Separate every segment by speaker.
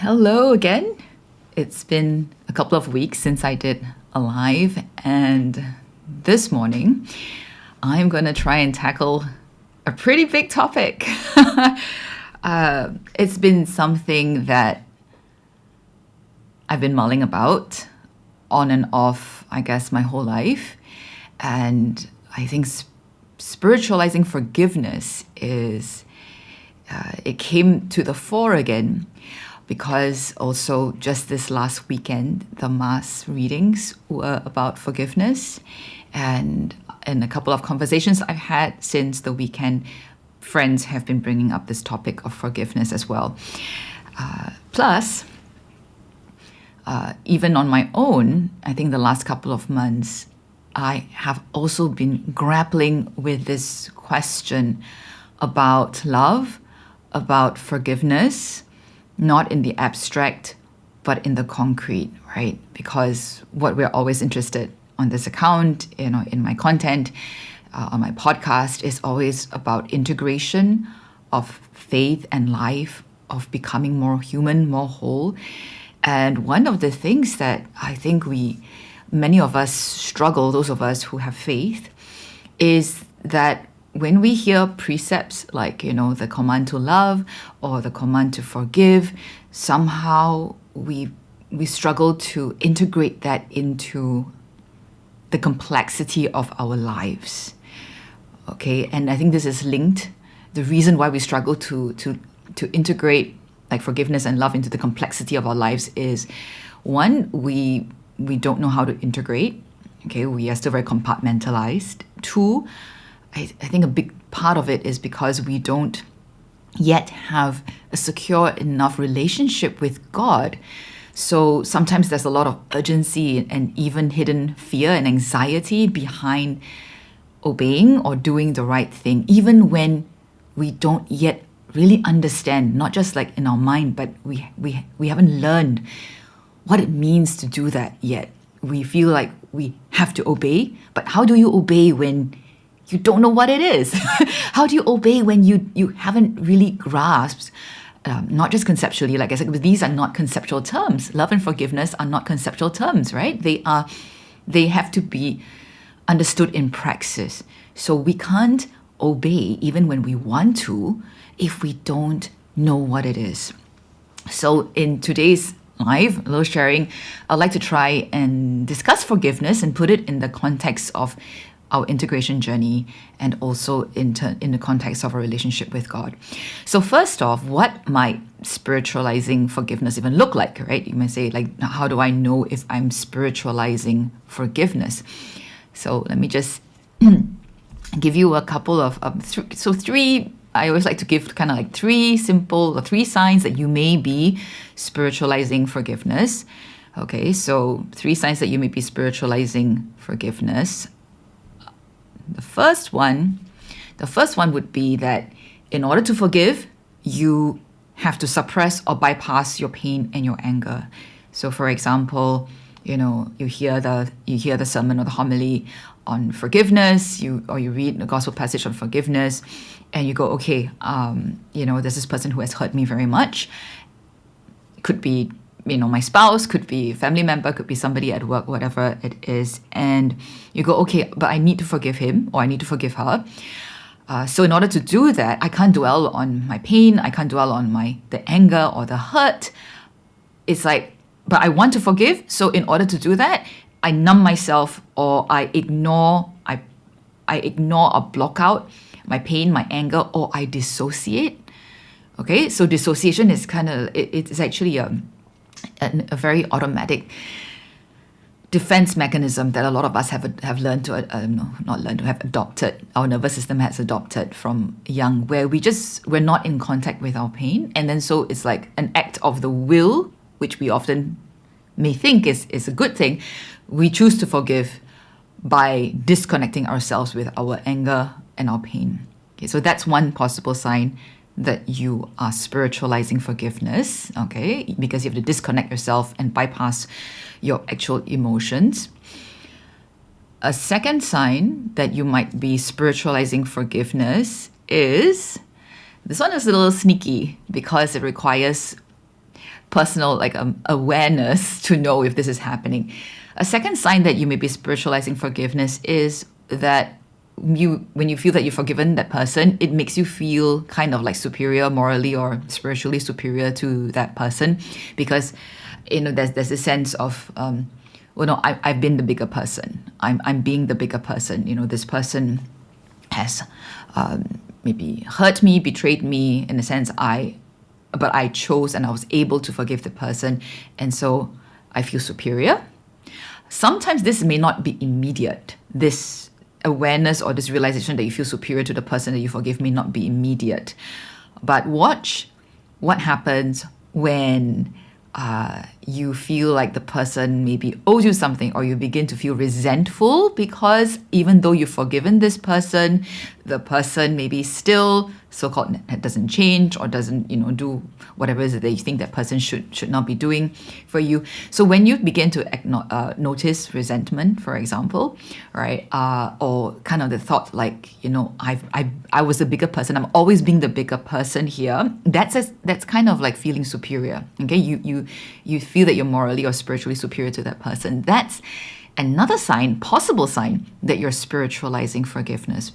Speaker 1: Hello again. It's been a couple of weeks since I did a live, and this morning I'm going to try and tackle a pretty big topic. It's been something that I've been mulling about on and off, I guess, my whole life. And I think spiritualizing forgiveness it came to the fore again because also just this last weekend, the mass readings were about forgiveness. And in a couple of conversations I've had since the weekend, friends have been bringing up this topic of forgiveness as well. Plus, even on my own, I think the last couple of months, I have also been grappling with this question about love, about forgiveness, not in the abstract, but in the concrete, right? Because what we're always interested on this account, in my content, on my podcast, is always about integration of faith and life, of becoming more human, more whole. And one of the things that I think many of us struggle, those of us who have faith, is that when we hear precepts like, the command to love or the command to forgive, somehow we struggle to integrate that into the complexity of our lives. Okay, and I think this is linked. The reason why we struggle to integrate like forgiveness and love into the complexity of our lives is, one, we don't know how to integrate. Okay, we are still very compartmentalized. Two, I think a big part of it is because we don't yet have a secure enough relationship with God. So sometimes there's a lot of urgency and even hidden fear and anxiety behind obeying or doing the right thing, even when we don't yet really understand, not just like in our mind, but we haven't learned what it means to do that yet. We feel like we have to obey, but how do you obey when you don't know what it is? How do you obey when you haven't really grasped, not just conceptually, like I said, these are not conceptual terms. Love and forgiveness are not conceptual terms, right? They have to be understood in praxis. So we can't obey even when we want to if we don't know what it is. So in today's live, a little sharing, I'd like to try and discuss forgiveness and put it in the context of our integration journey and also in the context of our relationship with God. So first off, what might spiritualizing forgiveness even look like, right? You may say, like, how do I know if I'm spiritualizing forgiveness? So let me just give you a couple of three. I always like to give kind of like three signs that you may be spiritualizing forgiveness. Okay, so 3 signs that you may be spiritualizing forgiveness. The first one would be that in order to forgive, you have to suppress or bypass your pain and your anger. So for example, you hear the sermon or the homily on forgiveness, you read the gospel passage on forgiveness, and you go, okay, there's this person who has hurt me very much. It could be, my spouse, could be a family member, could be somebody at work, whatever it is. And you go, okay, but I need to forgive him or I need to forgive her. So in order to do that, I can't dwell on my pain. I can't dwell on the anger or the hurt. It's like, but I want to forgive. So in order to do that, I numb myself or I ignore or block out my pain, my anger, or I dissociate. Okay, so dissociation is it's actually a very automatic defense mechanism that a lot of us have learned to have adopted. Our nervous system has adopted from young, where we're not in contact with our pain, and then so it's like an act of the will, which we often may think is a good thing. We choose to forgive by disconnecting ourselves with our anger and our pain. Okay, so that's one possible sign that you are spiritualizing forgiveness, okay? Because you have to disconnect yourself and bypass your actual emotions. A second sign that you might be spiritualizing forgiveness is, this one is a little sneaky because it requires personal awareness to know if this is happening. A second sign that you may be spiritualizing forgiveness is that when you feel that you've forgiven that person, it makes you feel kind of like superior morally or spiritually superior to that person, because there's a sense of I've been the bigger person. I'm being the bigger person. This person has maybe hurt me, betrayed me in a sense. But I chose and I was able to forgive the person, and so I feel superior. Sometimes this may not be immediate. This awareness or this realization that you feel superior to the person that you forgive may not be immediate. But watch what happens when you feel like the person maybe owes you something, or you begin to feel resentful because even though you've forgiven this person, the person maybe still so-called doesn't change or doesn't do whatever it is that you think that person should not be doing for you. So when you begin to notice resentment, for example, right, or kind of the thought like I was the bigger person, I'm always being the bigger person here, that's kind of like feeling superior. Okay, you feel that you're morally or spiritually superior to that person. That's another possible sign that you're spiritualizing forgiveness,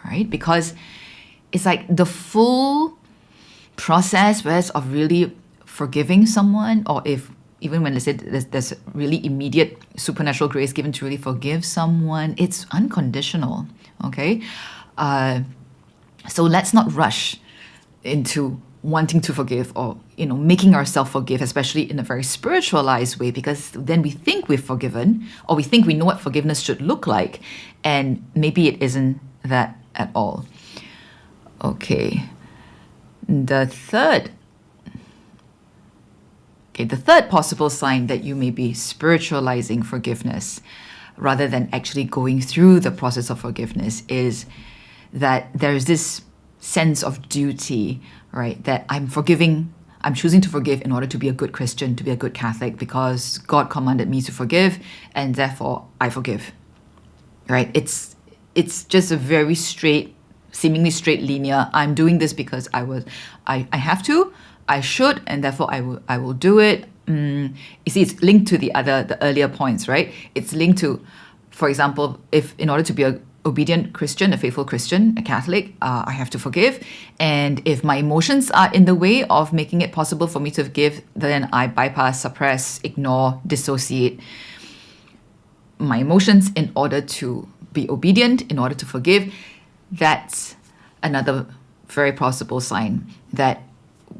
Speaker 1: right? Because it's like the full process, whereas of really forgiving someone, or if even when they say there's really immediate supernatural grace given to really forgive someone, it's unconditional. Okay, so let's not rush into wanting to forgive, or making ourselves forgive, especially in a very spiritualized way, because then we think we've forgiven, or we think we know what forgiveness should look like, and maybe it isn't that at all. Okay, the third possible sign that you may be spiritualizing forgiveness rather than actually going through the process of forgiveness is that there's this sense of duty, right? That I'm choosing to forgive in order to be a good Christian, to be a good Catholic, because God commanded me to forgive, and therefore I forgive, right? It's just a very seemingly straight linear. I'm doing this because I have to, I should, and therefore I will do it. You see, it's linked to the earlier points, right? It's linked to, for example, if in order to be a obedient Christian, a faithful Christian, a Catholic, I have to forgive. And if my emotions are in the way of making it possible for me to forgive, then I bypass, suppress, ignore, dissociate my emotions in order to be obedient, in order to forgive. That's another very possible sign that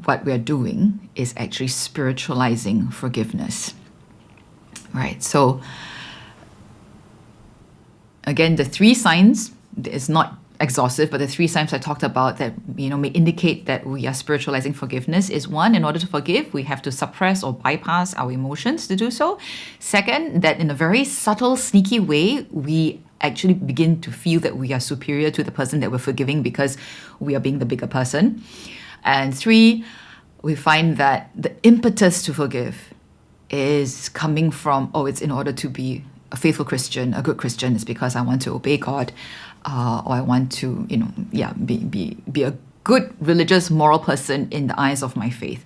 Speaker 1: what we're doing is actually spiritualizing forgiveness, right? So again, the three signs, it's not exhaustive, but the three signs I talked about that may indicate that we are spiritualizing forgiveness is: one, in order to forgive, we have to suppress or bypass our emotions to do so. Second, that in a very subtle, sneaky way, we actually begin to feel that we are superior to the person that we're forgiving because we are being the bigger person. And three, we find that the impetus to forgive is coming from, it's in order to be a faithful Christian, a good Christian. It's because I want to obey God, or I want to, be a good religious, moral person in the eyes of my faith.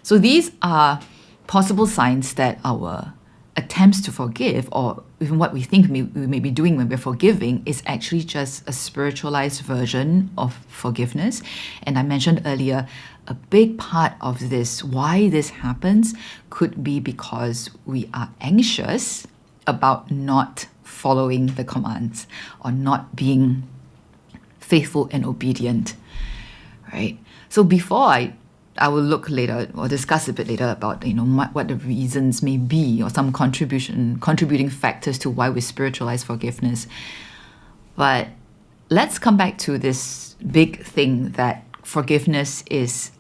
Speaker 1: So these are possible signs that our attempts to forgive, or even what we think we may be doing when we're forgiving, is actually just a spiritualized version of forgiveness. And I mentioned earlier, a big part of this, why this happens, could be because we are anxious about not following the commands or not being faithful and obedient, right? So before I will look later or discuss a bit later about what the reasons may be, or some contributing factors to why we spiritualize forgiveness. But let's come back to this big thing that forgiveness is,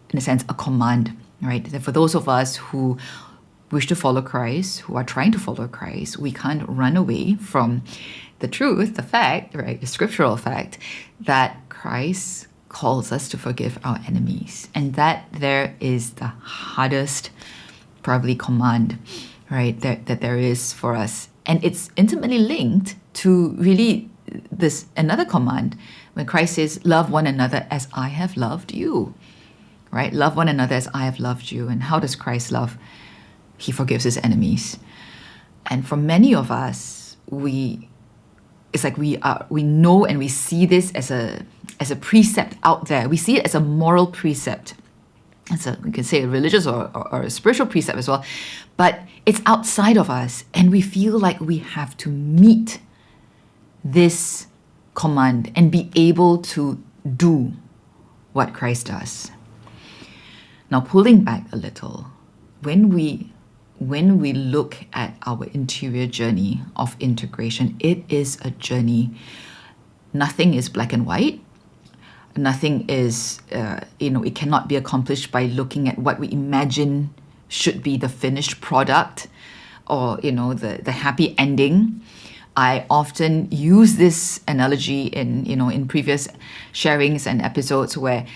Speaker 1: in a sense, a command, right? That for those of us who wish to follow Christ, who are trying to follow Christ, we can't run away from the truth, the fact, right, the scriptural fact that Christ calls us to forgive our enemies, and that there is the hardest probably command, right, that there is for us. And it's intimately linked to really this another command when Christ says, love one another as I have loved you, right? Love one another as I have loved you. And how does Christ love? He forgives his enemies. And for many of us, it's like we know and we see this as a precept out there. We see it as a moral precept. We can say a religious or a spiritual precept as well, but it's outside of us, and we feel like we have to meet this command and be able to do what Christ does. Now, pulling back a little, when we look at our interior journey of integration, it is a journey. Nothing is black and white. Nothing is, it cannot be accomplished by looking at what we imagine should be the finished product or, the happy ending. I often use this analogy in previous sharings and episodes where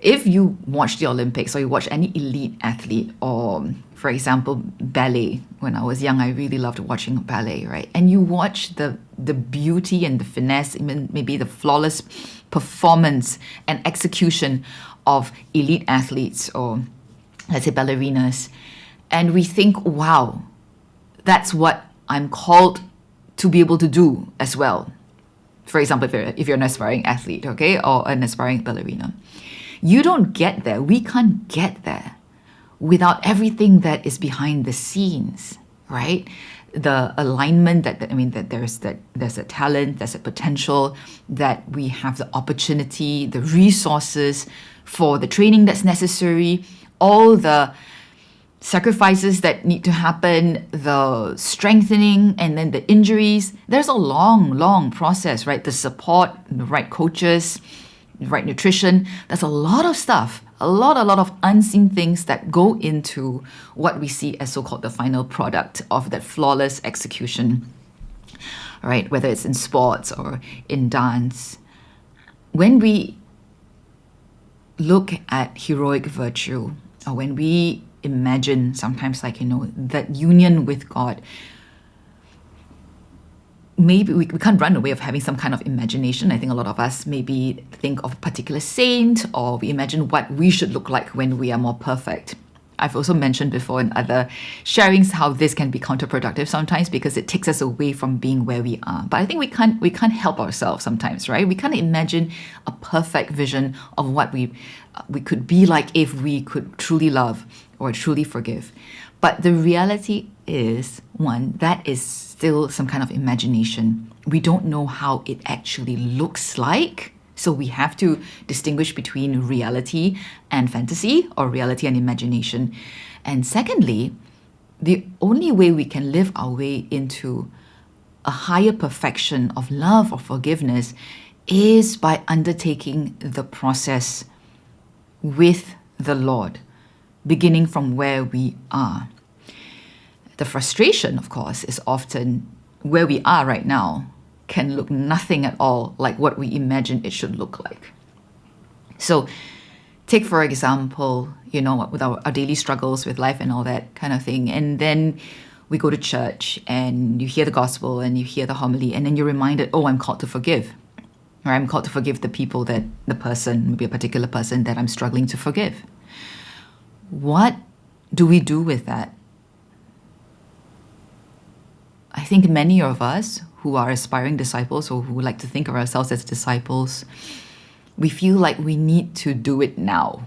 Speaker 1: if you watch the Olympics or you watch any elite athlete or, for example, ballet. When I was young, I really loved watching ballet, right? And you watch the beauty and the finesse, even maybe the flawless performance and execution of elite athletes or, let's say, ballerinas. And we think, wow, that's what I'm called to be able to do as well. For example, if you're an aspiring athlete, okay, or an aspiring ballerina. You don't get there. We can't get there without everything that is behind the scenes, right? The alignment that there's a talent, there's a potential, that we have the opportunity, the resources for the training that's necessary, all the sacrifices that need to happen, the strengthening, and then the injuries. There's a long process, right? The support, the right coaches, right nutrition. There's a lot of stuff, a lot of unseen things that go into what we see as so-called the final product of that flawless execution, right? Whether it's in sports or in dance. When we look at heroic virtue, or when we imagine sometimes that union with God, maybe we can't run away of having some kind of imagination. I think a lot of us maybe think of a particular saint, or we imagine what we should look like when we are more perfect. I've also mentioned before in other sharings how this can be counterproductive sometimes because it takes us away from being where we are. But I think we can't help ourselves sometimes, right? We can't imagine a perfect vision of what we could be like if we could truly love or truly forgive. But the reality is, one, that is still some kind of imagination. We don't know how it actually looks like. So we have to distinguish between reality and fantasy, or reality and imagination. And secondly, the only way we can live our way into a higher perfection of love or forgiveness is by undertaking the process with the Lord, beginning from where we are. The frustration, of course, is often where we are right now can look nothing at all like what we imagine it should look like. So take, for example, with our daily struggles with life and all that kind of thing. And then we go to church and you hear the gospel and you hear the homily, and then you're reminded, oh, I'm called to forgive. Or I'm called to forgive the person, maybe a particular person that I'm struggling to forgive. What do we do with that? I think many of us who are aspiring disciples, or who like to think of ourselves as disciples, we feel like we need to do it now,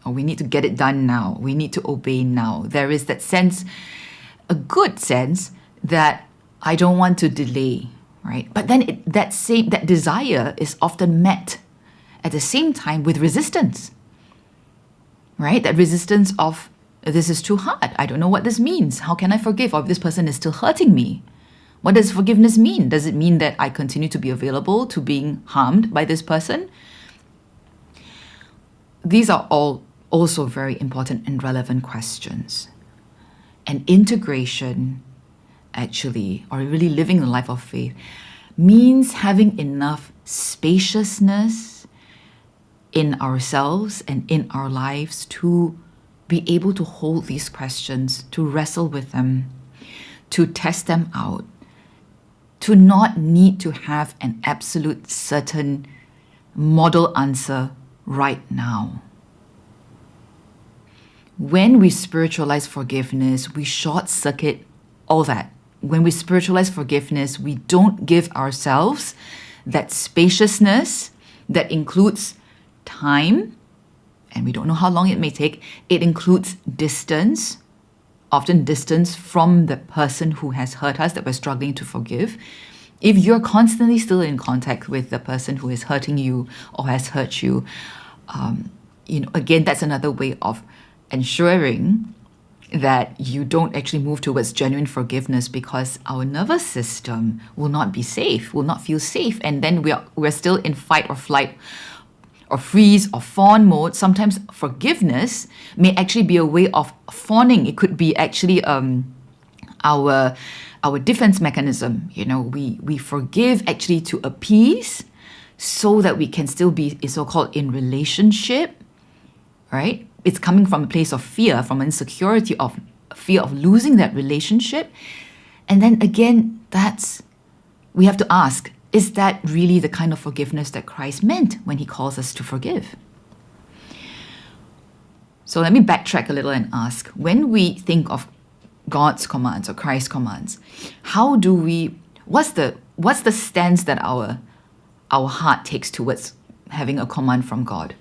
Speaker 1: or we need to get it done now. We need to obey now. There is that sense, a good sense, that I don't want to delay, right? But then that desire is often met at the same time with resistance, right? That resistance of, this is too hard. I don't know what this means. How can I forgive? Or if this person is still hurting me? What does forgiveness mean? Does it mean that I continue to be available to being harmed by this person? These are all also very important and relevant questions. And integration, actually, or really living the life of faith, means having enough spaciousness in ourselves and in our lives to be able to hold these questions, to wrestle with them, to test them out, to not need to have an absolute certain model answer right now. When we spiritualize forgiveness, we short circuit all that. When we spiritualize forgiveness, we don't give ourselves that spaciousness that includes time, and we don't know how long it may take. It includes distance, often distance from the person who has hurt us that we're struggling to forgive. If you're constantly still in contact with the person who is hurting you or has hurt you, again, that's another way of ensuring that you don't actually move towards genuine forgiveness, because our nervous system will not be safe, will not feel safe. And then we're still in fight or flight or freeze or fawn mode. Sometimes forgiveness may actually be a way of fawning. It could be actually our defense mechanism. We forgive actually to appease so that we can still be so-called in relationship, right? It's coming from a place of fear, from insecurity, of fear of losing that relationship. And then again, we have to ask, is that really the kind of forgiveness that Christ meant when he calls us to forgive? So let me backtrack a little and ask, when we think of God's commands or Christ's commands, what's the stance that our heart takes towards having a command from God?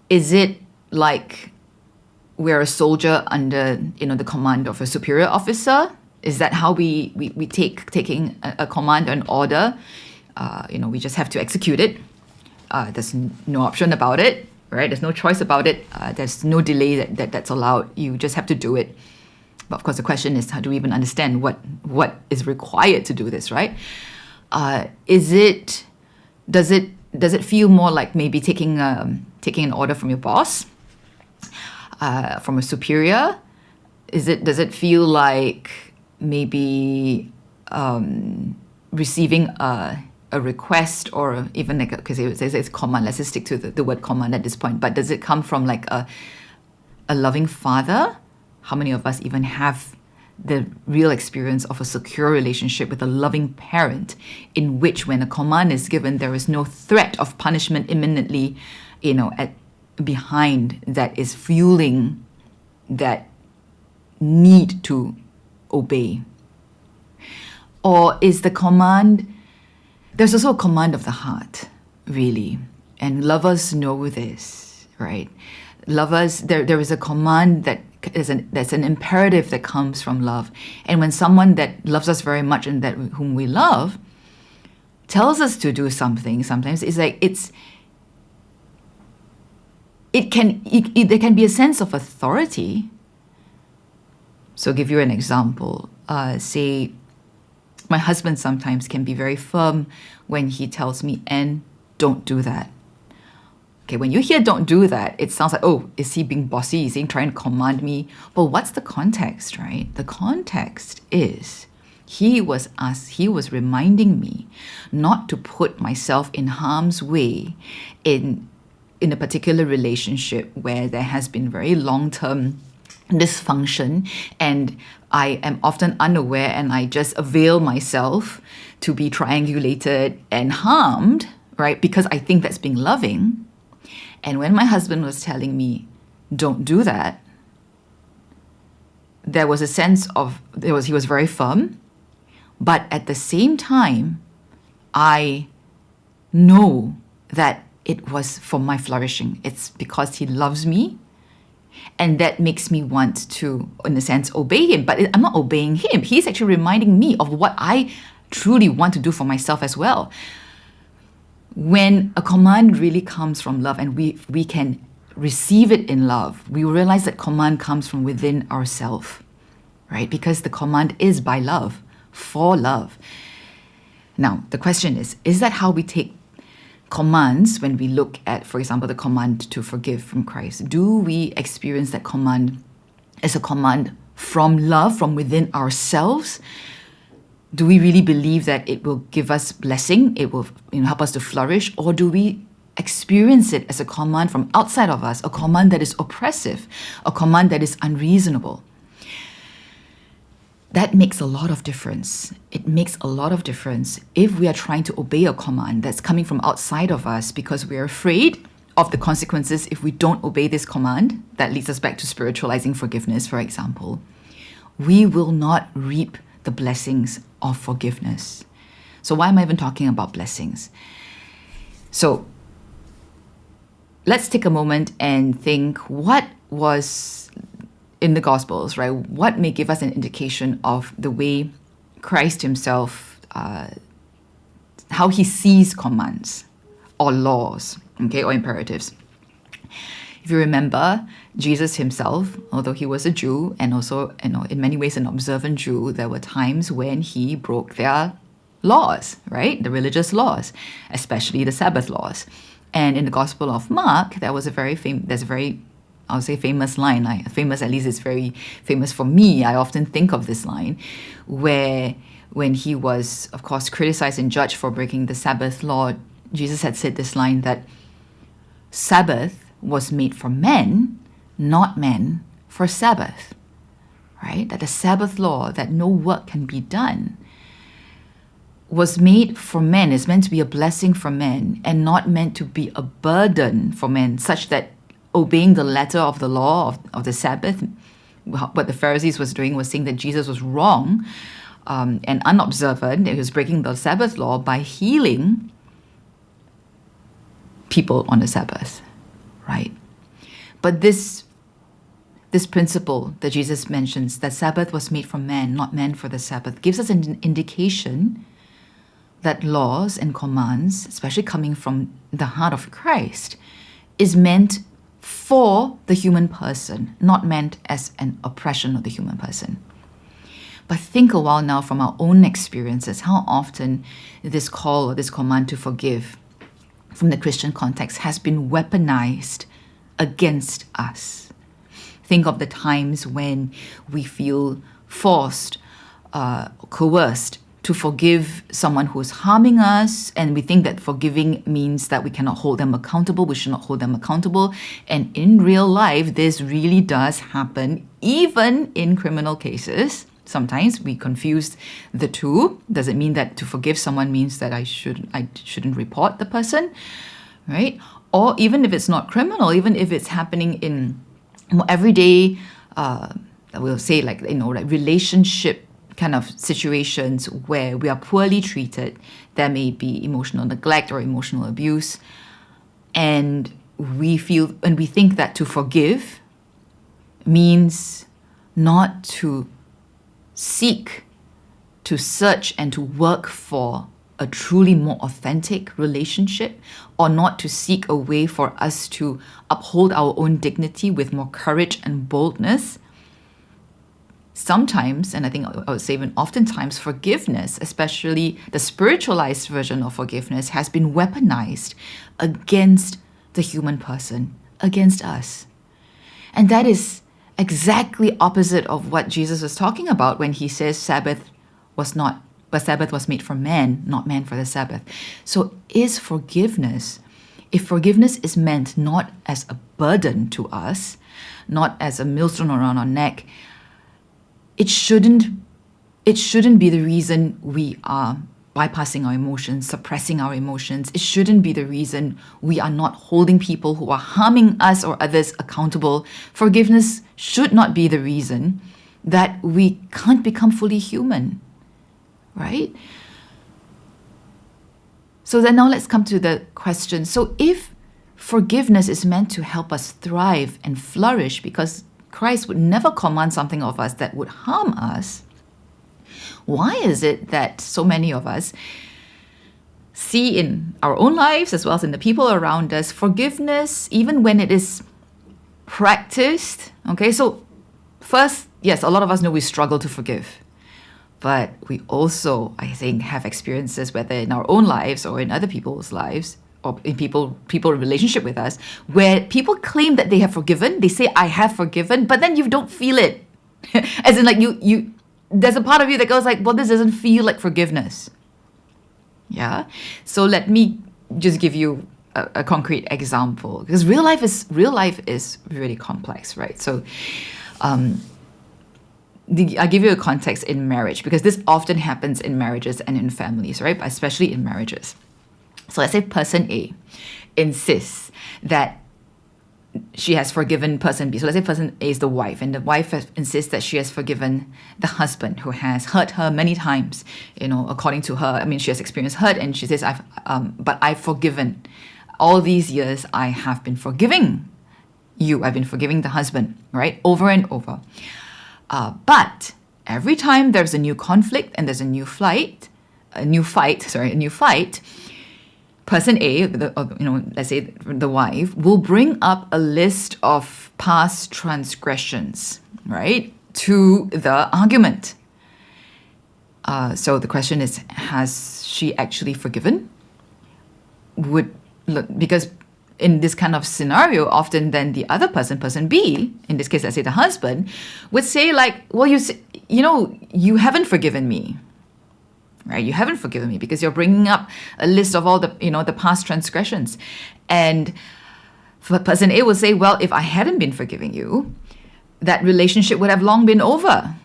Speaker 1: Is it like we're a soldier under the command of a superior officer? Is that how we taking a command or an order? We just have to execute it. There's no option about it, right? There's no choice about it. There's no delay that's allowed. You just have to do it. But of course, the question is, how do we even understand what is required to do this, right? Does it feel more like maybe taking an order from your boss, from a superior? Does it feel like maybe receiving a request, or even like, because it says it's command, let's just stick to the word command at this point, but does it come from like a loving father? How many of us even have the real experience of a secure relationship with a loving parent, in which when a command is given, there is no threat of punishment imminently, behind, that is fueling that need to obey? Or is the command, there's also a command of the heart, really, and lovers know this, right? Lovers, there is a command that's an imperative that comes from love. And when someone that loves us very much and that whom we love tells us to do something, sometimes it's like there can be a sense of authority. So I'll give you an example. Say, my husband sometimes can be very firm when he tells me, "And don't do that." Okay, when you hear "don't do that," it sounds like, oh, is he being bossy? Is he trying to command me? But what's the context, right? The context is he was reminding me not to put myself in harm's way in a particular relationship where there has been very long-term dysfunction, and I am often unaware, and I just avail myself to be triangulated and harmed, right? Because I think that's being loving. And when my husband was telling me, "Don't do that," there was a sense of, he was very firm, but at the same time, I know that it was for my flourishing. It's because he loves me, and that makes me want to, in a sense, obey him. But I'm not obeying him. He's actually reminding me of what I truly want to do for myself as well. When a command really comes from love, and we can receive it in love, we realize that command comes from within ourselves, right? Because the command is by love, for love. Now, the question is that how we take commands when we look at, for example, the command to forgive from Christ? Do we experience that command as a command from love, from within ourselves? Do we really believe that it will give us blessing? It will help us to flourish? Or do we experience it as a command from outside of us, a command that is oppressive, a command that is unreasonable? That makes a lot of difference. It makes a lot of difference if we are trying to obey a command that's coming from outside of us because we're afraid of the consequences if we don't obey this command, that leads us back to spiritualizing forgiveness, for example, we will not reap the blessings of forgiveness. So why am I even talking about blessings? So let's take a moment and think what was in the Gospels, right? What may give us an indication of the way Christ himself, how he sees commands or laws, okay, or imperatives. If you remember, Jesus himself, although he was a Jew and also, in many ways an observant Jew, there were times when he broke their laws, right? The religious laws, especially the Sabbath laws. And in the Gospel of Mark, there's a very famous line. Famous, at least it's very famous for me. I often think of this line where when he was, of course, criticized and judged for breaking the Sabbath law, Jesus had said this line that Sabbath was made for men, not men for Sabbath, right? That the Sabbath law, that no work can be done, was made for men, is meant to be a blessing for men and not meant to be a burden for men, such that obeying the letter of the law of the Sabbath, what the Pharisees was doing was saying that Jesus was wrong and unobservant. He was breaking the Sabbath law by healing people on the Sabbath, right? But this principle that Jesus mentions, that Sabbath was made for man, not man for the Sabbath, gives us an indication that laws and commands, especially coming from the heart of Christ, is meant for the human person, not meant as an oppression of the human person. But think a while now from our own experiences, how often this call or this command to forgive from the Christian context has been weaponized against us. Think of the times when we feel forced, coerced to forgive someone who is harming us, and we think that forgiving means that we cannot hold them accountable, we should not hold them accountable. And in real life, this really does happen, even in criminal cases. Sometimes we confuse the two. Does it mean that to forgive someone means that I shouldn't report the person, right? Or even if it's not criminal, even if it's happening in everyday, we'll say like relationship kind of situations where we are poorly treated, there may be emotional neglect or emotional abuse, and we think that to forgive means not to seek, to search and to work for a truly more authentic relationship, or not to seek a way for us to uphold our own dignity with more courage and boldness. Sometimes, and I think I would say even oftentimes, forgiveness, especially the spiritualized version of forgiveness, has been weaponized against the human person, against us. And that is exactly opposite of what Jesus was talking about when he says Sabbath was made for man, not man for the Sabbath. So if forgiveness is meant not as a burden to us, not as a millstone around our neck, it shouldn't be the reason we are bypassing our emotions, suppressing our emotions. It shouldn't be the reason we are not holding people who are harming us or others accountable. Forgiveness should not be the reason that we can't become fully human, right? So then now let's come to the question. So if forgiveness is meant to help us thrive and flourish, because Christ would never command something of us that would harm us, why is it that so many of us see in our own lives as well as in the people around us forgiveness, even when it is practiced? Okay, so first, yes, a lot of us know we struggle to forgive. But we also, I think, have experiences, whether in our own lives or in other people's lives, or in people in relationship with us, where people claim that they have forgiven. They say, I have forgiven, but then you don't feel it. As in, like, you there's a part of you that goes like, well, this doesn't feel like forgiveness. Yeah? So let me just give you a concrete example, because real life is really complex, right? So I'll give you a context in marriage, because this often happens in marriages and in families, right? But especially in marriages. So let's say person A insists that she has forgiven person B. So let's say person A is the wife, and the wife insists that she has forgiven the husband who has hurt her many times. According to her, I mean, she has experienced hurt, and she says, but I've forgiven. All these years, I have been forgiving you. I've been forgiving the husband, right? Over and over. But every time there's a new conflict and there's a new fight, person A, let's say the wife, will bring up a list of past transgressions, right, to the argument. So the question is, has she actually forgiven? Because in this kind of scenario, often then the other person B, in this case, let's say the husband, would say like, well, you haven't forgiven me. Right? You haven't forgiven me because you're bringing up a list of all the past transgressions. And person A will say, well, if I hadn't been forgiving you, that relationship would have long been over,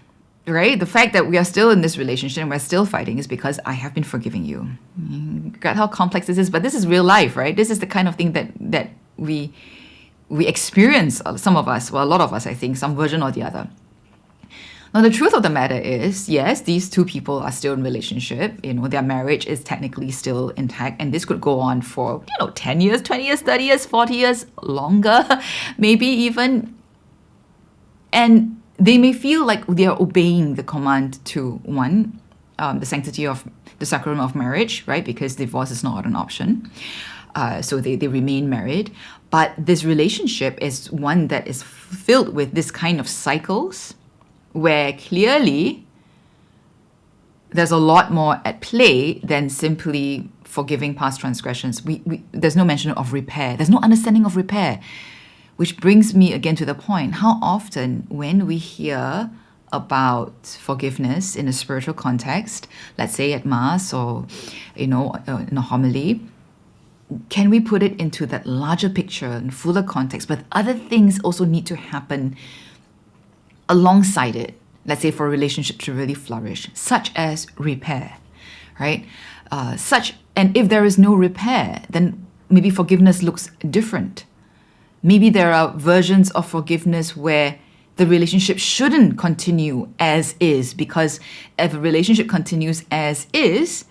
Speaker 1: right? The fact that we are still in this relationship and we're still fighting is because I have been forgiving you. You got how complex this is, but this is real life, right? This is the kind of thing that we experience, some of us, well, a lot of us, I think, some version or the other. Now, the truth of the matter is, yes, these two people are still in relationship. Their marriage is technically still intact. And this could go on for, 10 years, 20 years, 30 years, 40 years, longer, maybe even. And they may feel like they are obeying the command to, one, the sanctity of the sacrament of marriage, right? Because divorce is not an option. So they remain married. But this relationship is one that is filled with this kind of cycles, where clearly there's a lot more at play than simply forgiving past transgressions. There's no mention of repair. There's no understanding of repair, which brings me again to the point. How often when we hear about forgiveness in a spiritual context, let's say at Mass or, in a homily, can we put it into that larger picture and fuller context? But other things also need to happen alongside it, let's say for a relationship to really flourish, such as repair, right? And if there is no repair, then maybe forgiveness looks different. Maybe there are versions of forgiveness where the relationship shouldn't continue as is, because if a relationship continues as is,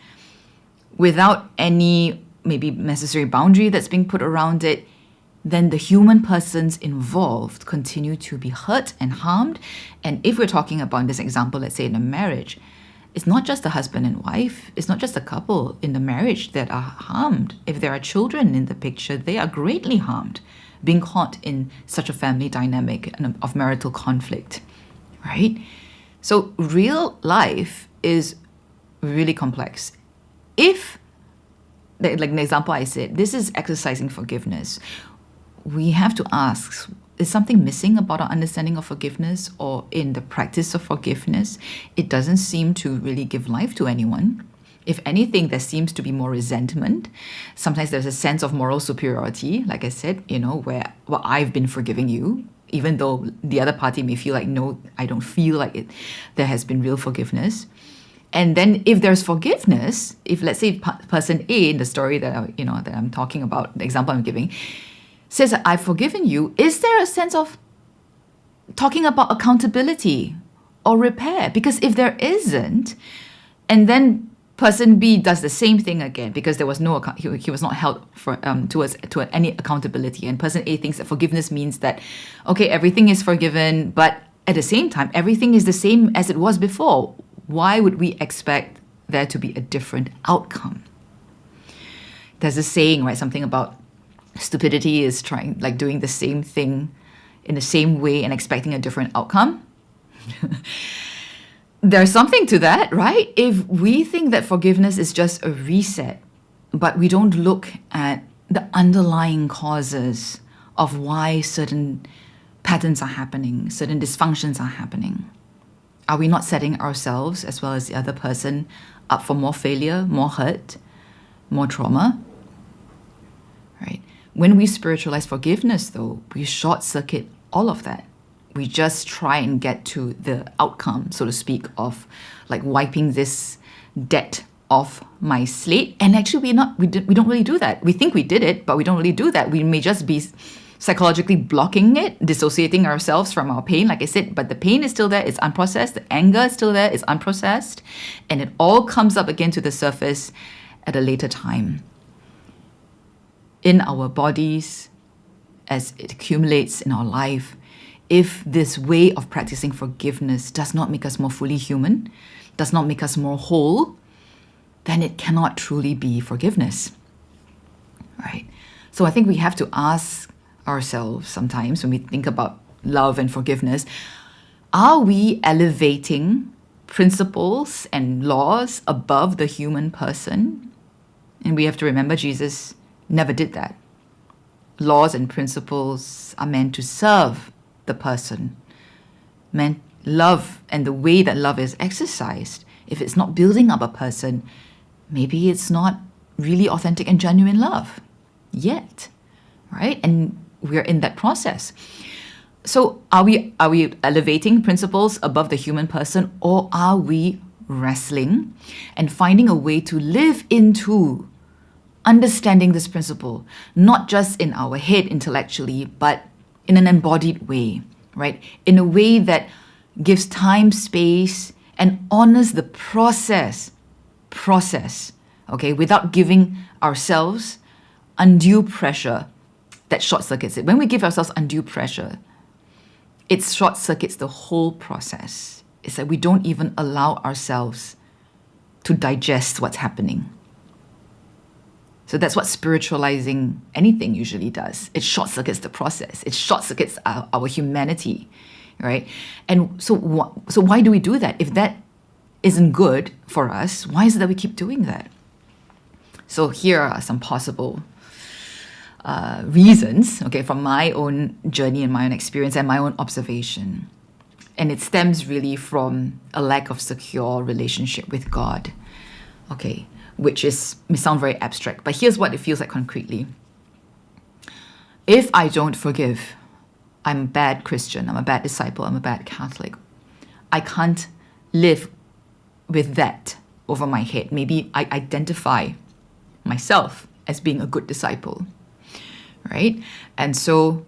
Speaker 1: without any maybe necessary boundary that's being put around it, then the human persons involved continue to be hurt and harmed. And if we're talking about this example, let's say in a marriage, it's not just the husband and wife, it's not just the couple in the marriage that are harmed. If there are children in the picture, they are greatly harmed, being caught in such a family dynamic of marital conflict, right? So real life is really complex. If, like the example I said, this is exercising forgiveness, we have to ask, is something missing about our understanding of forgiveness or in the practice of forgiveness? It doesn't seem to really give life to anyone. If anything, there seems to be more resentment. Sometimes there's a sense of moral superiority, like I said, where, well, I've been forgiving you, even though the other party may feel like, no, I don't feel like it. There has been real forgiveness. And then if there's forgiveness, if let's say person A in the story that I'm talking about, the example I'm giving, says that I've forgiven you, is there a sense of talking about accountability or repair? Because if there isn't, and then person B does the same thing again because there was no he was not held for to any accountability, and person A thinks that forgiveness means that, okay, everything is forgiven, but at the same time everything is the same as it was before. Why would we expect there to be a different outcome? There's a saying, right? Something about stupidity is doing the same thing in the same way and expecting a different outcome. There's something to that, right? If we think that forgiveness is just a reset, but we don't look at the underlying causes of why certain patterns are happening, certain dysfunctions are happening, are we not setting ourselves as well as the other person up for more failure, more hurt, more trauma? Right? When we spiritualize forgiveness, though, we short circuit all of that. We just try and get to the outcome, so to speak, of like wiping this debt off my slate. And actually, we don't really do that. We think we did it, but we don't really do that. We may just be psychologically blocking it, dissociating ourselves from our pain, like I said, but the pain is still there, it's unprocessed, the anger is still there, it's unprocessed, and it all comes up again to the surface at a later time. In our bodies, as it accumulates in our life, if this way of practicing forgiveness does not make us more fully human, does not make us more whole, then it cannot truly be forgiveness, right? So I think we have to ask ourselves sometimes when we think about love and forgiveness, are we elevating principles and laws above the human person? And we have to remember Jesus never did that. Laws and principles are meant to serve the person. Meant love and the way that love is exercised, if it's not building up a person, maybe it's not really authentic and genuine love yet, right? And we're in that process. So are we elevating principles above the human person, or are we wrestling and finding a way to live into understanding this principle, not just in our head intellectually, but in an embodied way, right? In a way that gives time, space, and honors the process, okay, without giving ourselves undue pressure that short circuits it. When we give ourselves undue pressure, it short circuits the whole process. It's like we don't even allow ourselves to digest what's happening. So that's what spiritualizing anything usually does. It short circuits the process. It short circuits our humanity, right? And so why do we do that? If that isn't good for us, why is it that we keep doing that? So here are some possible reasons, okay, from my own journey and my own experience and my own observation. And it stems really from a lack of secure relationship with God, okay, which may sound very abstract, but here's what it feels like concretely. If I don't forgive, I'm a bad Christian, I'm a bad disciple, I'm a bad Catholic. I can't live with that over my head. Maybe I identify myself as being a good disciple, right? And so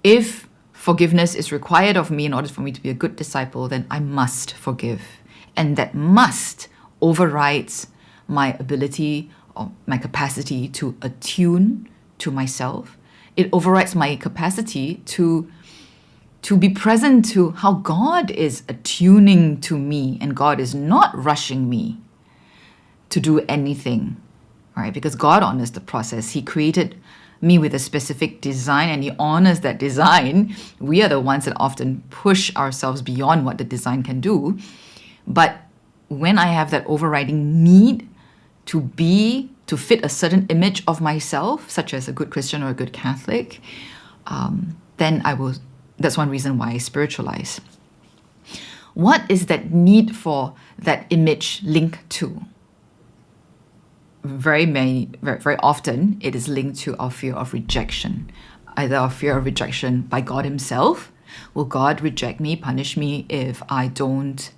Speaker 1: if forgiveness is required of me in order for me to be a good disciple, then I must forgive. And that must overrides my ability or my capacity to attune to myself. It overrides my capacity to be present to how God is attuning to me, and God is not rushing me to do anything, right? Because God honors the process. He created me with a specific design, and He honors that design. We are the ones that often push ourselves beyond what the design can do. But when I have that overriding need to fit a certain image of myself, such as a good Christian or a good Catholic, then that's one reason why I spiritualize. What is that need for that image linked to? Very often it is linked to our fear of rejection. Either our fear of rejection by God Himself. Will God reject me, punish me if I don't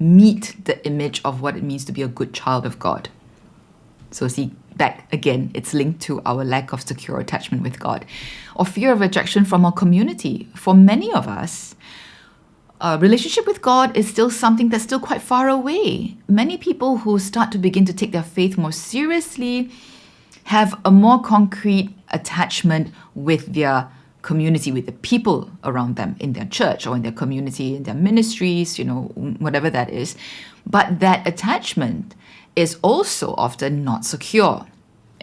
Speaker 1: meet the image of what it means to be a good child of God? So see, back again, it's linked to our lack of secure attachment with God. Or fear of rejection from our community. For many of us, a relationship with God is still something that's still quite far away. Many people who start to begin to take their faith more seriously have a more concrete attachment with their community, with the people around them in their church or in their community, in their ministries, whatever that is. But that attachment is also often not secure.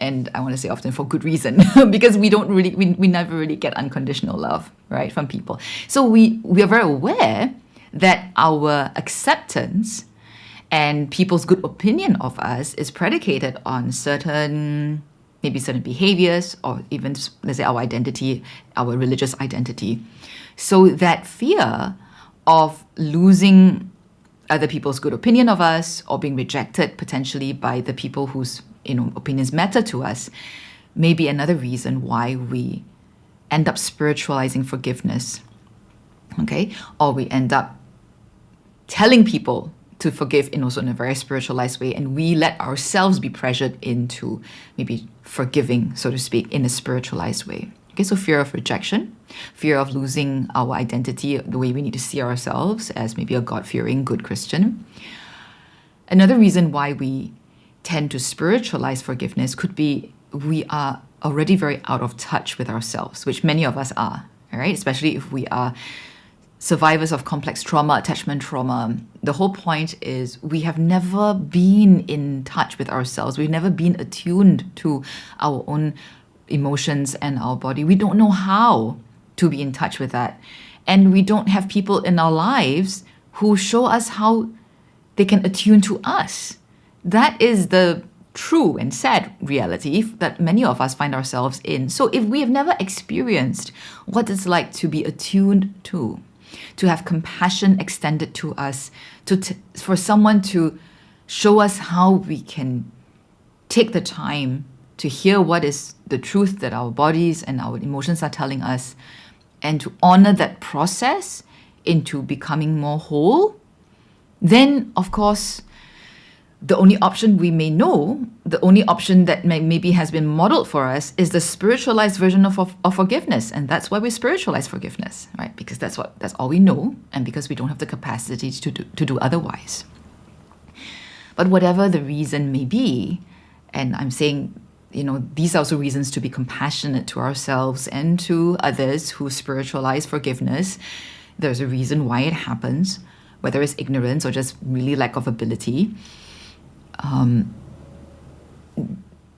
Speaker 1: And I want to say often for good reason, because we never really get unconditional love, right, from people. So we are very aware that our acceptance and people's good opinion of us is predicated on certain behaviors, or even, let's say, our identity, our religious identity. So that fear of losing other people's good opinion of us, or being rejected potentially by the people whose opinions matter to us, may be another reason why we end up spiritualizing forgiveness, okay? Or we end up telling people to forgive in also in a very spiritualized way, and we let ourselves be pressured into maybe forgiving, so to speak, in a spiritualized way. Okay, so fear of rejection, fear of losing our identity, the way we need to see ourselves as maybe a God-fearing, good Christian. Another reason why we tend to spiritualize forgiveness could be we are already very out of touch with ourselves, which many of us are, all right? Especially if we are survivors of complex trauma, attachment trauma. The whole point is we have never been in touch with ourselves. We've never been attuned to our own emotions and our body. We don't know how to be in touch with that. And we don't have people in our lives who show us how they can attune to us. That is the true and sad reality that many of us find ourselves in. So if we have never experienced what it's like to be attuned to have compassion extended to us, for someone to show us how we can take the time to hear what is the truth that our bodies and our emotions are telling us, and to honor that process into becoming more whole, then of course the only option we may know, the only option that maybe has been modeled for us is the spiritualized version of forgiveness. And that's why we spiritualize forgiveness, right? Because that's all we know, and because we don't have the capacity to do otherwise. But whatever the reason may be, and I'm saying, these are also reasons to be compassionate to ourselves and to others who spiritualize forgiveness. There's a reason why it happens, whether it's ignorance or just really lack of ability.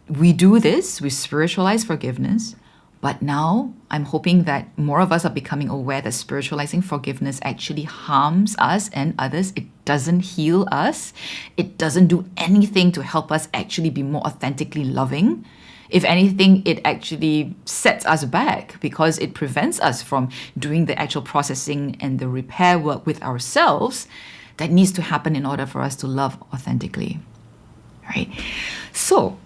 Speaker 1: We do this, we spiritualize forgiveness, but now I'm hoping that more of us are becoming aware that spiritualizing forgiveness actually harms us and others. It doesn't heal us. It doesn't do anything to help us actually be more authentically loving. If anything, it actually sets us back because it prevents us from doing the actual processing and the repair work with ourselves that needs to happen in order for us to love authentically. Right? So,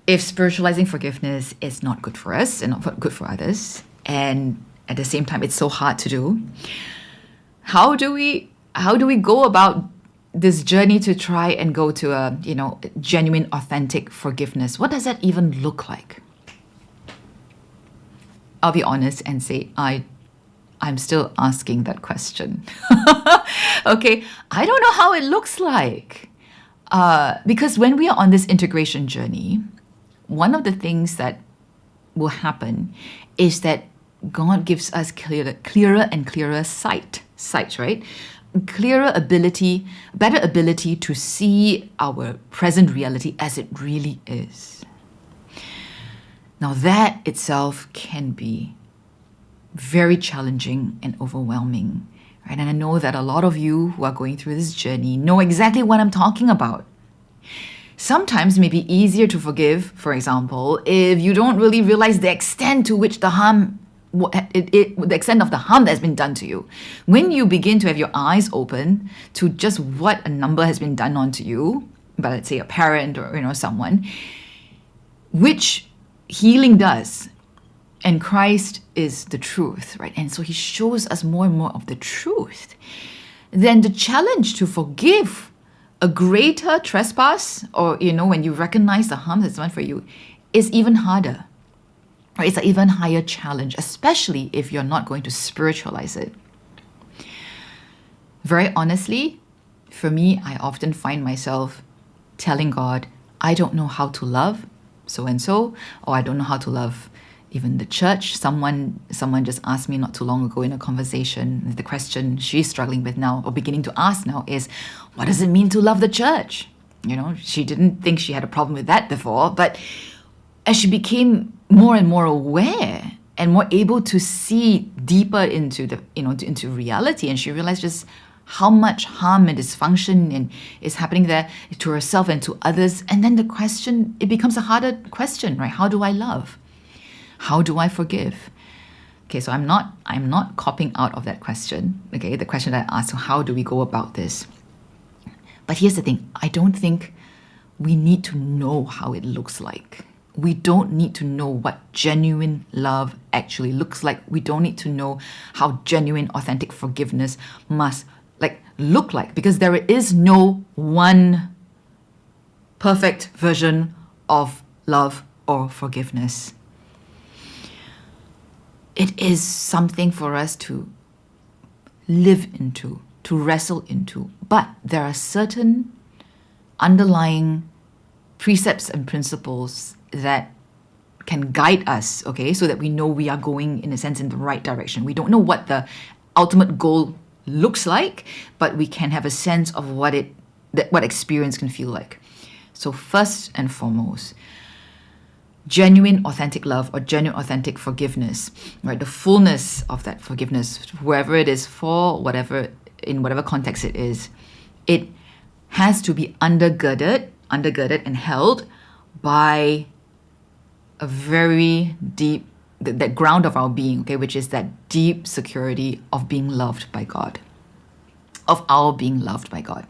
Speaker 1: if spiritualizing forgiveness is not good for us and not good for others, and at the same time it's so hard to do, how do we go about this journey to try and go to a genuine, authentic forgiveness? What does that even look like? I'll be honest and say I'm still asking that question. Okay, I don't know how it looks like. Because when we are on this integration journey, one of the things that will happen is that God gives us clearer and clearer sight, right? Clearer ability, better ability to see our present reality as it really is. Now that itself can be very challenging and overwhelming. Right? And I know that a lot of you who are going through this journey know exactly what I'm talking about. Sometimes it may be easier to forgive, for example, if you don't really realize the extent to which the harm, the extent of the harm that has been done to you. When you begin to have your eyes open to just what a number has been done onto you, by let's say a parent or someone, which healing does. And Christ is the truth, right? And so he shows us more and more of the truth. Then the challenge to forgive a greater trespass, or, when you recognize the harm that's done for you, is even harder. Right? It's an even higher challenge, especially if you're not going to spiritualize it. Very honestly, for me, I often find myself telling God, I don't know how to love so-and-so, or I don't know how to love even the church. Someone just asked me not too long ago in a conversation, the question she's struggling with now, or beginning to ask now, is, what does it mean to love the church? She didn't think she had a problem with that before, but as she became more and more aware and more able to see deeper into into reality, and she realized just how much harm and dysfunction is happening there to herself and to others. And then it becomes a harder question, right? How do I love? How do I forgive? Okay, so I'm not copping out of that question. Okay, the question that I asked, so how do we go about this? But here's the thing, I don't think we need to know how it looks like. We don't need to know what genuine love actually looks like. We don't need to know how genuine, authentic forgiveness must look like? Because there is no one perfect version of love or forgiveness. It is something for us to live into, to wrestle into. But there are certain underlying precepts and principles that can guide us, okay, so that we know we are going, in a sense, in the right direction. We don't know what the ultimate goal looks like, but we can have a sense of what experience can feel like. So first and foremost, genuine authentic love or genuine authentic forgiveness, right? The fullness of that forgiveness, whoever it is for, whatever, in whatever context it is, it has to be undergirded and held by a very deep, that ground of our being, okay, which is that deep security of being loved by God, of our being loved by God.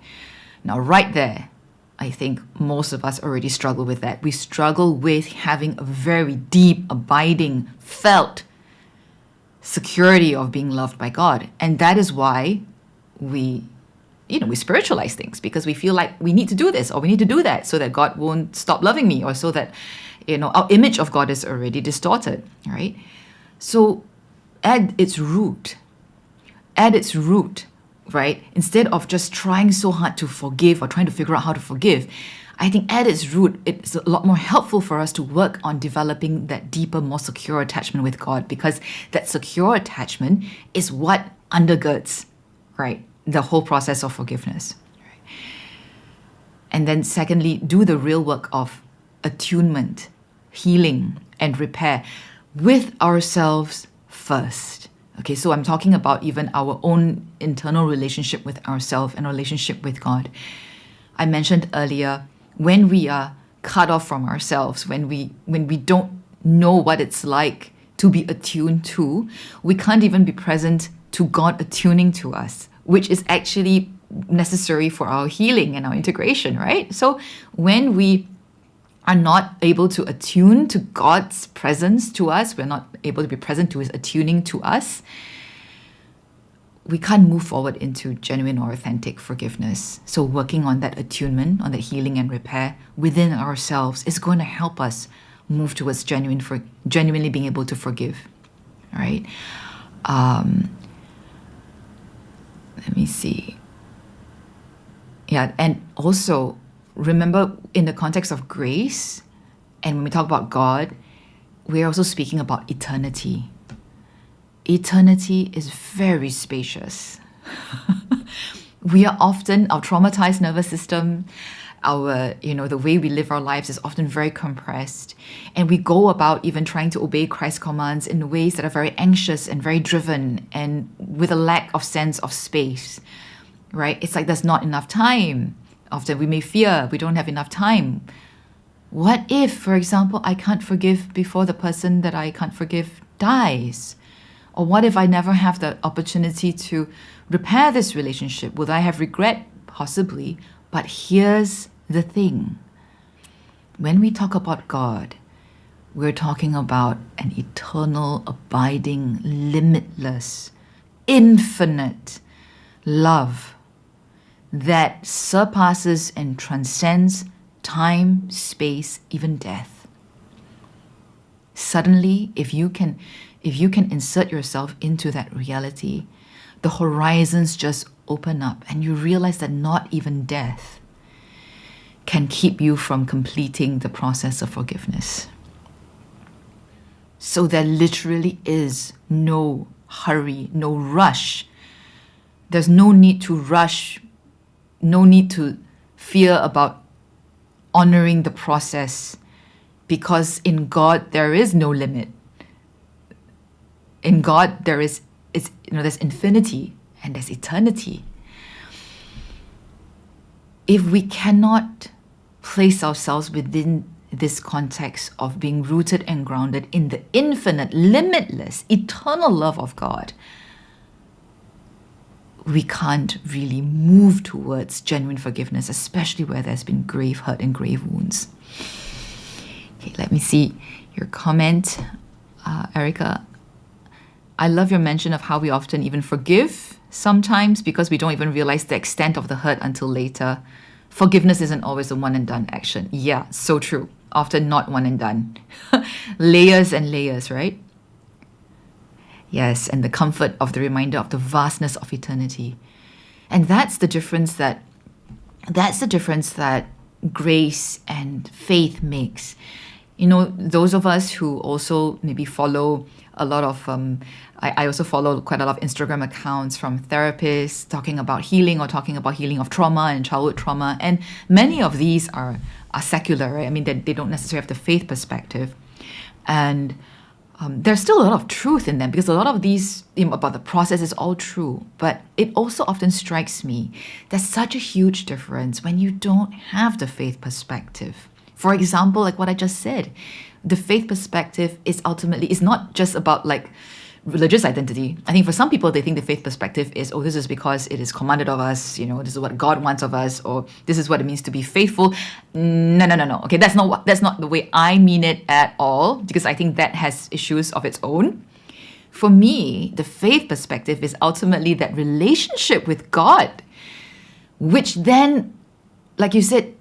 Speaker 1: Now, right there, I think most of us already struggle with that. We struggle with having a very deep, abiding, felt security of being loved by God. And that is why we spiritualize things, because we feel like we need to do this or we need to do that so that God won't stop loving me, or so that, our image of God is already distorted, right? So at its root, right, instead of just trying so hard to forgive or trying to figure out how to forgive, I think at its root, it's a lot more helpful for us to work on developing that deeper, more secure attachment with God, because that secure attachment is what undergirds, right, the whole process of forgiveness. Right? And then secondly, do the real work of attunement, healing, and repair with ourselves first. Okay, so I'm talking about even our own internal relationship with ourselves and relationship with God. I mentioned earlier, when we are cut off from ourselves, when we don't know what it's like to be attuned to, we can't even be present to God attuning to us, which is actually necessary for our healing and our integration, right? So when we are not able to attune to God's presence to us, we're not able to be present to His attuning to us, we can't move forward into genuine or authentic forgiveness. So working on that attunement, on that healing and repair within ourselves is going to help us move towards genuinely being able to forgive, right? Let me see. Yeah, and also remember, in the context of grace, and when we talk about God, we're also speaking about eternity. Eternity is very spacious. We are often, our traumatized nervous system, the way we live our lives is often very compressed. And we go about even trying to obey Christ's commands in ways that are very anxious and very driven and with a lack of sense of space, right? It's like there's not enough time. Often we may fear we don't have enough time. What if, for example, I can't forgive before the person that I can't forgive dies? Or what if I never have the opportunity to repair this relationship? Will I have regret? Possibly. But here's the thing. When we talk about God, we're talking about an eternal, abiding, limitless, infinite love that surpasses and transcends time, space, even death. Suddenly, if you can insert yourself into that reality, the horizons just open up and you realize that not even death can keep you from completing the process of forgiveness. So there literally is no hurry, no rush. There's no need to rush, no need to fear about honoring the process, because in God there is no limit. In God there's infinity and there's eternity. If we cannot place ourselves within this context of being rooted and grounded in the infinite, limitless, eternal love of God, we can't really move towards genuine forgiveness, especially where there's been grave hurt and grave wounds. Okay, let me see your comment, Erica. I love your mention of how we often even forgive sometimes because we don't even realize the extent of the hurt until later. Forgiveness isn't always a one and done action. Yeah, so true. Often not one and done. Layers and layers, right? Yes, and the comfort of the reminder of the vastness of eternity. And that's the difference that grace and faith makes. You know, those of us who also maybe follow a lot of, I also follow quite a lot of Instagram accounts from therapists talking about healing or talking about healing of trauma and childhood trauma. And many of these are secular, right? I mean, they don't necessarily have the faith perspective. And there's still a lot of truth in them because a lot of these about the process is all true. But it also often strikes me there's such a huge difference when you don't have the faith perspective. For example, like what I just said, the faith perspective is not just about like religious identity. I think for some people, they think the faith perspective is, this is because it is commanded of us, this is what God wants of us, or this is what it means to be faithful. No. Okay, that's not the way I mean it at all, because I think that has issues of its own. For me, the faith perspective is ultimately that relationship with God, which then, like you said,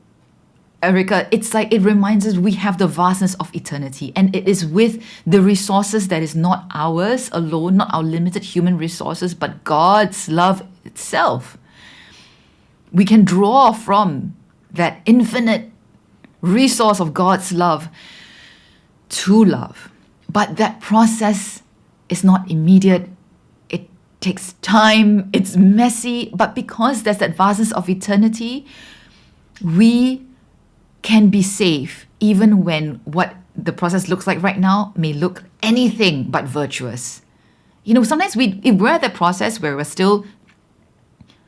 Speaker 1: Erica, it's like it reminds us we have the vastness of eternity, and it is with the resources that is not ours alone, not our limited human resources, but God's love itself. We can draw from that infinite resource of God's love to love. But that process is not immediate. It takes time. It's messy. But because there's that vastness of eternity, we can be safe even when what the process looks like right now may look anything but virtuous. Sometimes if we're at that process where we're still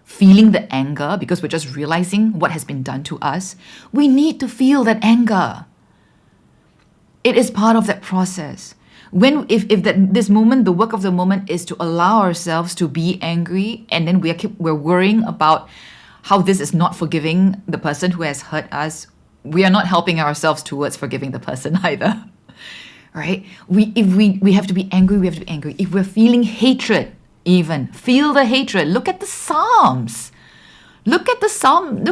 Speaker 1: feeling the anger because we're just realizing what has been done to us, we need to feel that anger. It is part of that process. This moment, the work of the moment is to allow ourselves to be angry, and then we're worrying about how this is not forgiving the person who has hurt us, we are not helping ourselves towards forgiving the person either, right? We have to be angry, we have to be angry. If we're feeling hatred, even, feel the hatred. Look at the Psalms. Look at the Psalms.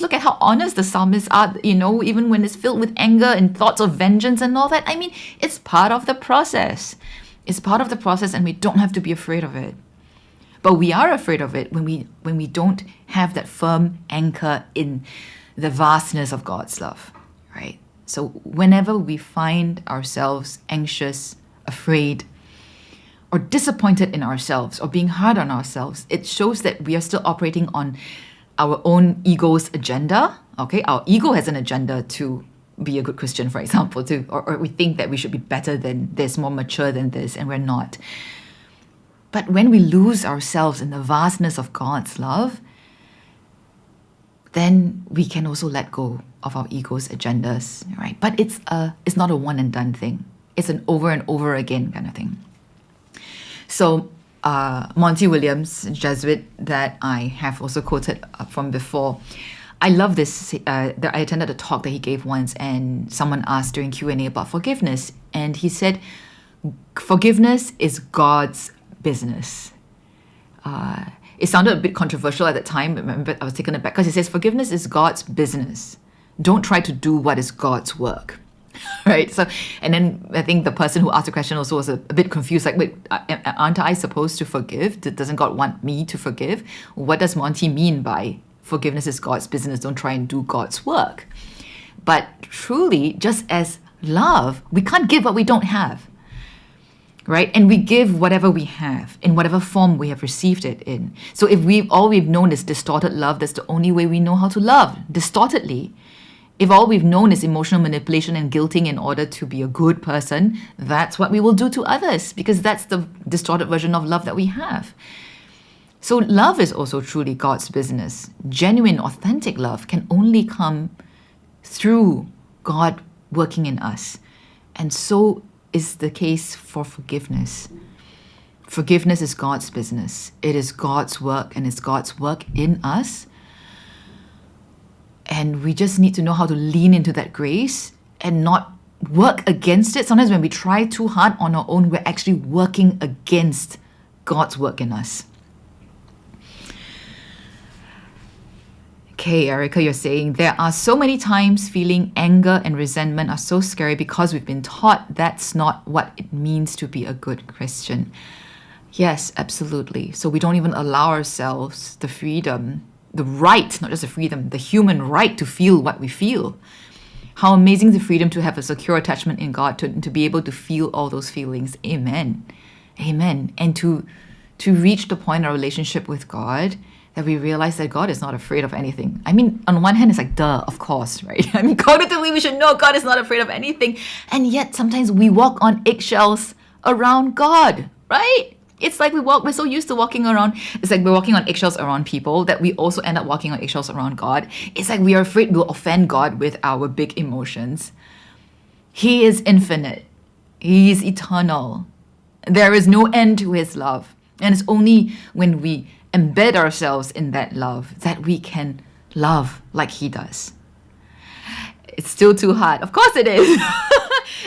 Speaker 1: Look at how honest the psalmists are, even when it's filled with anger and thoughts of vengeance and all that. I mean, it's part of the process. It's part of the process, and we don't have to be afraid of it. But we are afraid of it when we don't have that firm anchor in the vastness of God's love, right? So whenever we find ourselves anxious, afraid, or disappointed in ourselves, or being hard on ourselves, it shows that we are still operating on our own ego's agenda. Okay, our ego has an agenda to be a good Christian, for example, too, or we think that we should be better than this, more mature than this, and we're not. But when we lose ourselves in the vastness of God's love, then we can also let go of our ego's agendas, right? But it's not a one and done thing. It's an over and over again kind of thing. So Monty Williams, Jesuit, that I have also quoted from before, I love this. I attended a talk that he gave once, and someone asked during Q&A about forgiveness, and he said, forgiveness is God's business. It sounded a bit controversial at the time, but I was taken aback because he says forgiveness is God's business. Don't try to do what is God's work, right? So, and then I think the person who asked the question also was a bit confused, like, wait, aren't I supposed to forgive? Doesn't God want me to forgive? What does Monty mean by forgiveness is God's business? Don't try and do God's work. But truly, just as love, we can't give what we don't have. Right? And we give whatever we have in whatever form we have received it in. So if all we've known is distorted love, that's the only way we know how to love, distortedly. If all we've known is emotional manipulation and guilting in order to be a good person, that's what we will do to others, because that's the distorted version of love that we have. So love is also truly God's business. Genuine, authentic love can only come through God working in us. And so is the case for forgiveness. Forgiveness is God's business. It is God's work, and it's God's work in us. And we just need to know how to lean into that grace and not work against it. Sometimes when we try too hard on our own, we're actually working against God's work in us. Okay, Erica, you're saying there are so many times feeling anger and resentment are so scary because we've been taught that's not what it means to be a good Christian. Yes, absolutely. So we don't even allow ourselves the freedom, the right, not just the freedom, the human right to feel what we feel. How amazing the freedom to have a secure attachment in God, to be able to feel all those feelings. Amen. Amen. And to reach the point in our relationship with God that we realize that God is not afraid of anything. I mean, on one hand, it's like, duh, of course, right? I mean, cognitively, we should know God is not afraid of anything. And yet, sometimes we walk on eggshells around God, right? It's like we're so used to walking around, it's like we're walking on eggshells around people that we also end up walking on eggshells around God. It's like we are afraid we'll offend God with our big emotions. He is infinite. He is eternal. There is no end to his love. And it's only when we embed ourselves in that love that we can love like he does. It's still too hard. Of course it is.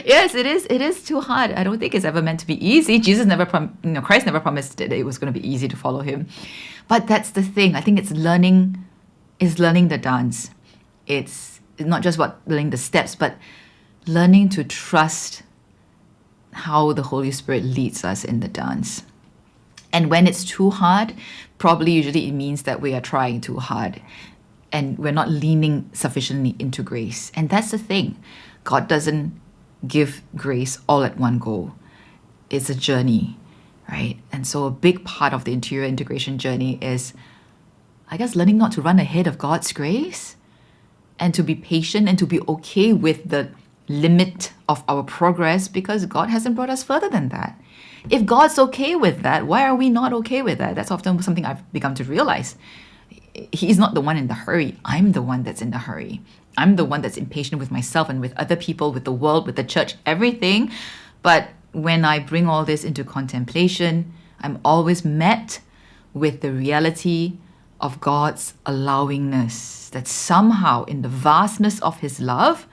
Speaker 1: Yes, it is. It is too hard. I don't think it's ever meant to be easy. Christ never promised that it was going to be easy to follow him. But that's the thing. I think it's learning the dance. It's not just about learning the steps, but learning to trust how the Holy Spirit leads us in the dance. And when it's too hard, probably usually it means that we are trying too hard and we're not leaning sufficiently into grace. And that's the thing. God doesn't give grace all at one go. It's a journey, right? And so a big part of the interior integration journey is, I guess, learning not to run ahead of God's grace and to be patient and to be okay with the limit of our progress because God hasn't brought us further than that. If God's okay with that, why are we not okay with that? That's often something I've begun to realize. He's not the one in the hurry. I'm the one that's in the hurry. I'm the one that's impatient with myself and with other people, with the world, with the church, everything. But when I bring all this into contemplation, I'm always met with the reality of God's allowingness, that somehow in the vastness of his love,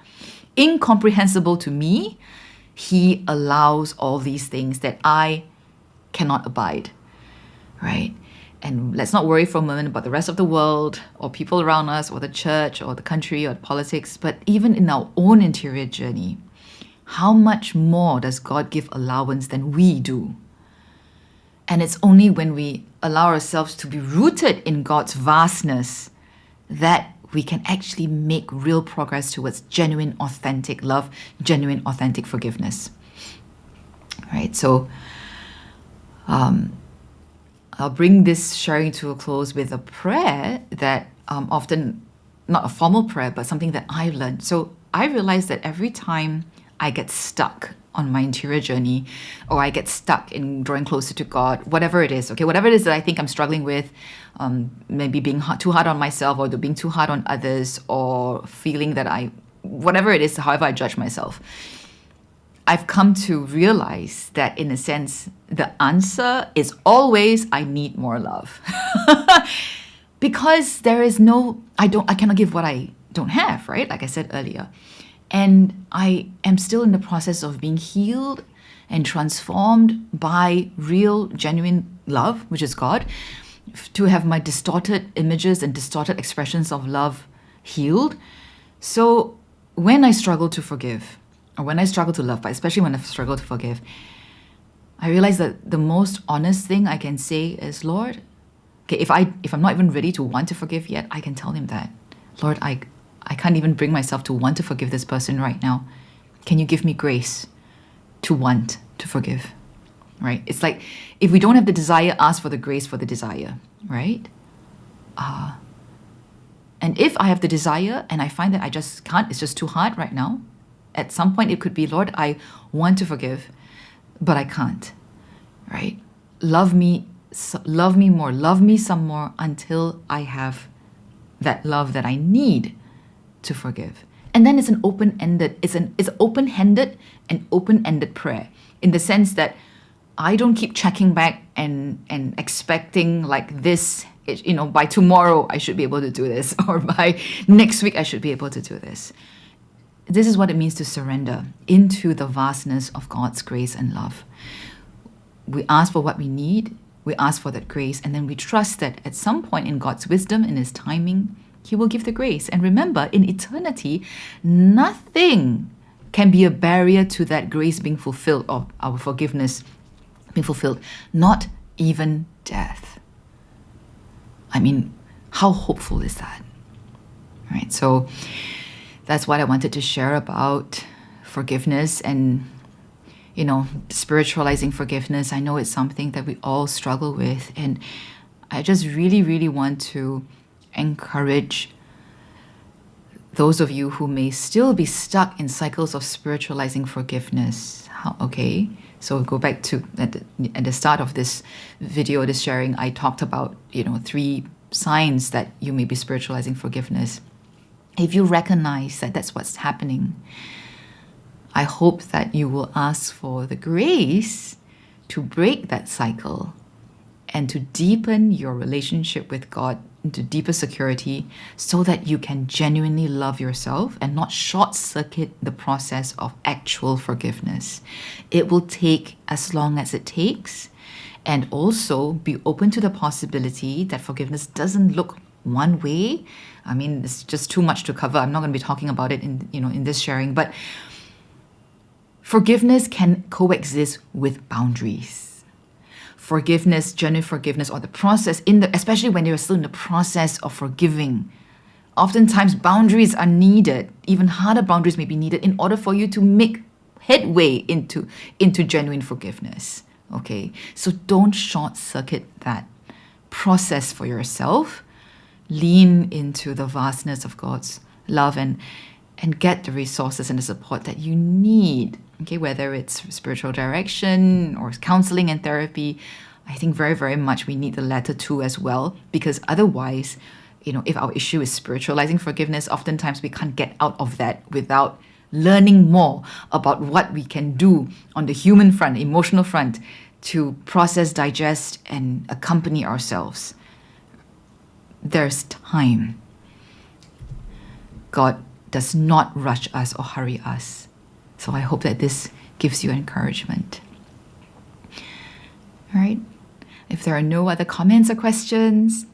Speaker 1: incomprehensible to me, he allows all these things that I cannot abide, right? And let's not worry for a moment about the rest of the world or people around us or the church or the country or politics, but even in our own interior journey, how much more does God give allowance than we do? And it's only when we allow ourselves to be rooted in God's vastness that we can actually make real progress towards genuine, authentic love, genuine, authentic forgiveness. Right? So I'll bring this sharing to a close with a prayer that often, not a formal prayer, but something that I've learned. So I realized that every time I get stuck on my interior journey, or I get stuck in drawing closer to God, whatever it is, okay, whatever it is that I think I'm struggling with, maybe being too hard on myself or being too hard on others, or feeling that whatever it is, however I judge myself, I've come to realize that in a sense, the answer is always, I need more love. Because there is I cannot give what I don't have, right? Like I said earlier. And I am still in the process of being healed and transformed by real, genuine love, which is God, to have my distorted images and distorted expressions of love healed. So when I struggle to forgive, or when I struggle to love, but especially when I struggle to forgive, I realize that the most honest thing I can say is, Lord, okay, if I'm not even ready to want to forgive yet, I can tell him that, Lord, I can't even bring myself to want to forgive this person right now. Can you give me grace to want to forgive? Right? It's like, if we don't have the desire, ask for the grace for the desire, right? And if I have the desire and I find that I just can't, it's just too hard right now, at some point it could be, Lord, I want to forgive, but I can't, right? Love me more, love me some more until I have that love that I need to forgive. And then it's an open-ended, it's open-handed and open-ended prayer, in the sense that I don't keep checking back and expecting like this, by tomorrow I should be able to do this, or by next week I should be able to do this. This is what it means to surrender into the vastness of God's grace and love. We ask for what we need, we ask for that grace, and then we trust that at some point in God's wisdom, in his timing, He will give the grace. And remember, in eternity, nothing can be a barrier to that grace being fulfilled, or our forgiveness being fulfilled. Not even death. I mean, how hopeful is that? Right? So that's what I wanted to share about forgiveness and, spiritualizing forgiveness. I know it's something that we all struggle with. And I just really, really want to encourage those of you who may still be stuck in cycles of spiritualizing forgiveness. Okay? So go back to at the start of this video, this sharing, I talked about, 3 signs that you may be spiritualizing forgiveness. If you recognize that that's what's happening, I hope that you will ask for the grace to break that cycle and to deepen your relationship with God into deeper security so that you can genuinely love yourself and not short-circuit the process of actual forgiveness. It will take as long as it takes, and also be open to the possibility that forgiveness doesn't look one way. I mean, it's just too much to cover. I'm not going to be talking about it in this sharing, but forgiveness can coexist with boundaries. Forgiveness, genuine forgiveness, or the process especially when you're still in the process of forgiving. Oftentimes boundaries are needed, even harder boundaries may be needed in order for you to make headway into genuine forgiveness. Okay? So don't short circuit that process for yourself. Lean into the vastness of God's love and get the resources and the support that you need. Okay, whether it's spiritual direction or counseling and therapy, I think very, very much we need the latter too as well, because otherwise, if our issue is spiritualizing forgiveness, oftentimes we can't get out of that without learning more about what we can do on the human front, emotional front, to process, digest, and accompany ourselves. There's time. God does not rush us or hurry us. So I hope that this gives you encouragement. All right. If there are no other comments or questions,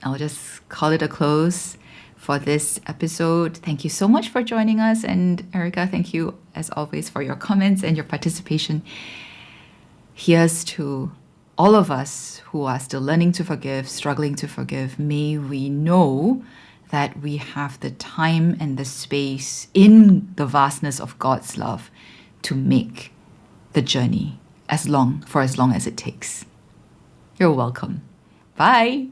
Speaker 1: I'll just call it a close for this episode. Thank you so much for joining us. And Erica, thank you as always for your comments and your participation. Here's to all of us who are still learning to forgive, struggling to forgive. May we know that we have the time and the space in the vastness of God's love to make the journey for as long as it takes. You're welcome. Bye.